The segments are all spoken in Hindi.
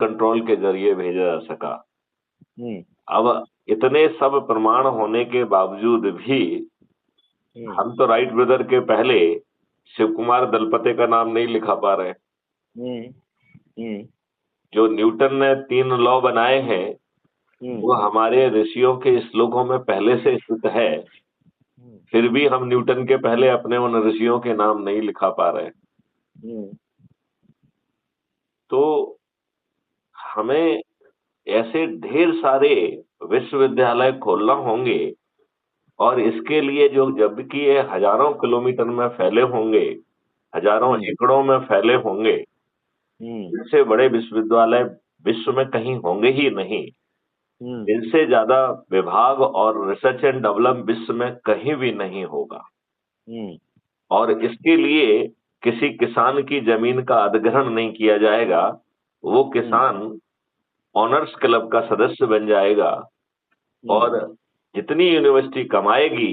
कंट्रोल के जरिए भेजा जा सका। हम्म, अब इतने सब प्रमाण होने के बावजूद भी हम तो राइट ब्रदर के पहले शिव कुमार दलपते का नाम नहीं लिखा पा रहे। हम्म, हम्म, जो न्यूटन ने 3 लॉ बनाए हैं वो हमारे ऋषियों के श्लोकों में पहले से स्थित है, फिर भी हम न्यूटन के पहले अपने उन ऋषियों के नाम नहीं लिखा पा रहे। तो हमें ऐसे ढेर सारे विश्वविद्यालय खोलना होंगे, और इसके लिए जो, जबकि ये हजारों किलोमीटर में फैले होंगे, हजारों एकड़ों में फैले होंगे, इससे बड़े विश्वविद्यालय विश्व में कहीं होंगे ही नहीं। इनसे ज्यादा विभाग और रिसर्च एंड डेवलप विश्व में कहीं भी नहीं होगा। और इसके लिए किसी किसान की जमीन का अधिग्रहण नहीं किया जाएगा, वो किसान ऑनर्स क्लब का सदस्य बन जाएगा और जितनी यूनिवर्सिटी कमाएगी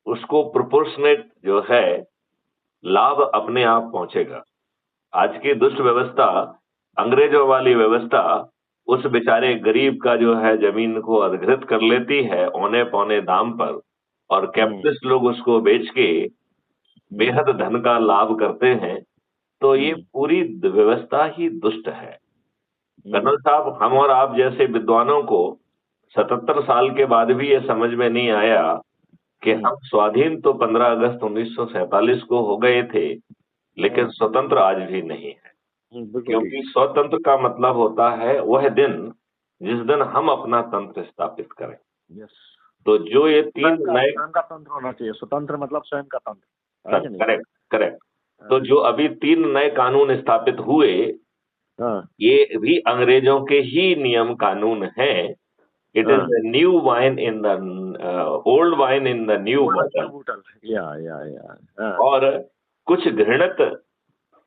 उसको प्रोपोर्शनेट जो है लाभ अपने आप पहुंचेगा। आज की दुष्ट व्यवस्था, अंग्रेजों वाली व्यवस्था, उस बेचारे गरीब का जो है जमीन को अधिग्रहित कर लेती है औने पौने दाम पर, और कैपिटलिस्ट लोग उसको बेच के बेहद धन का लाभ करते हैं। तो ये पूरी व्यवस्था ही दुष्ट है। कर्नल साहब, हम और आप जैसे विद्वानों को 77 साल के बाद भी ये समझ में नहीं आया कि हम स्वाधीन तो 15 अगस्त 1947 को हो गए थे, लेकिन स्वतंत्र आज भी नहीं है। क्योंकि स्वतंत्र का मतलब होता है वह दिन जिस दिन हम अपना तंत्र स्थापित करें। तो जो ये 3 नए, स्वयं का तंत्र होना चाहिए, स्वतंत्र मतलब स्वयं का तंत्र। Correct correct. तो जो अभी 3 नए कानून स्थापित हुए, ये भी अंग्रेजों के ही नियम कानून हैं। It is the new wine in the old wine in the new bottle. और कुछ घृणित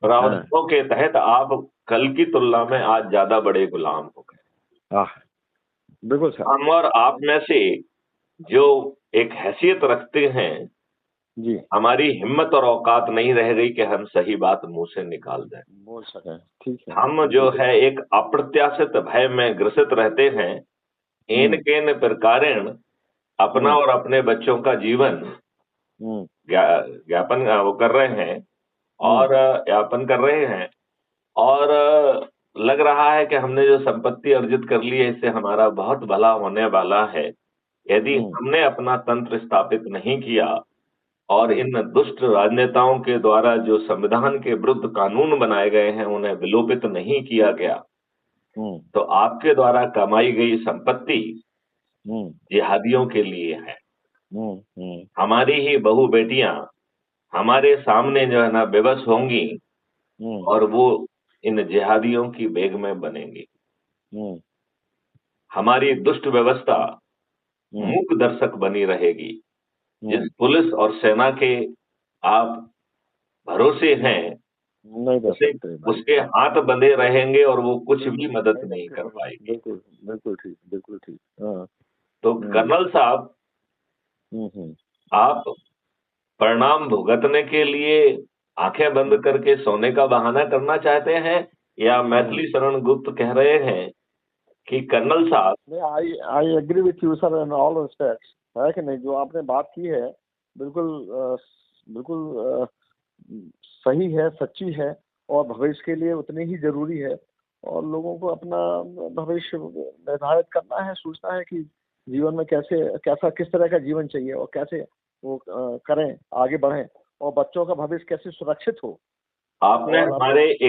प्रावधानों के तहत आप कल की तुलना में आज ज्यादा बड़े गुलाम हो गए। बिल्कुल सर। हम और आप में से जो एक हैसियत रखते हैं जी, हमारी हिम्मत और औकात नहीं रह गई कि हम सही बात मुंह से निकाल दें, बोल सके। ठीक है। हम जो है एक अप्रत्याशित भय में ग्रसित रहते हैं। एन केन प्रकारेण अपना और अपने बच्चों का जीवन ज्ञापन वो कर रहे हैं और यापन कर रहे हैं। और लग रहा है कि हमने जो संपत्ति अर्जित कर ली है इससे हमारा बहुत भला होने वाला है। यदि हमने अपना तंत्र स्थापित नहीं किया और इन दुष्ट राजनेताओं के द्वारा जो संविधान के विरुद्ध कानून बनाए गए हैं उन्हें विलोपित नहीं किया गया, तो आपके द्वारा कमाई गई संपत्ति जिहादियों के लिए है। हमारी ही बहू बेटियां हमारे सामने जो है ना बेबस होंगी और वो इन जिहादियों की बेग में बनेंगी। हमारी दुष्ट व्यवस्था मूक दर्शक बनी रहेगी। जिस पुलिस और सेना के आप भरोसे हैं उसके हाथ बंधे रहेंगे और वो कुछ भी मदद नहीं कर पाएगी। बिल्कुल ठीक, बिल्कुल ठीक। तो कर्नल साहब, आप परिणाम भुगतने के लिए आंखें बंद करके सोने का बहाना करना चाहते हैं, या मैथिली शरण गुप्त कह रहे हैं कि कर्नल साहब। I agree with you sir in all respects, है कि नहीं? जो आपने बात की है बिल्कुल बिल्कुल सही है, सच्ची है, और भविष्य के लिए उतनी ही जरूरी है। और लोगों को अपना भविष्य निर्धारित करना है, सोचना है कि जीवन में किस तरह का जीवन चाहिए और कैसे वो करें, आगे बढ़ें, और बच्चों का भविष्य कैसे सुरक्षित हो। आपने हमारे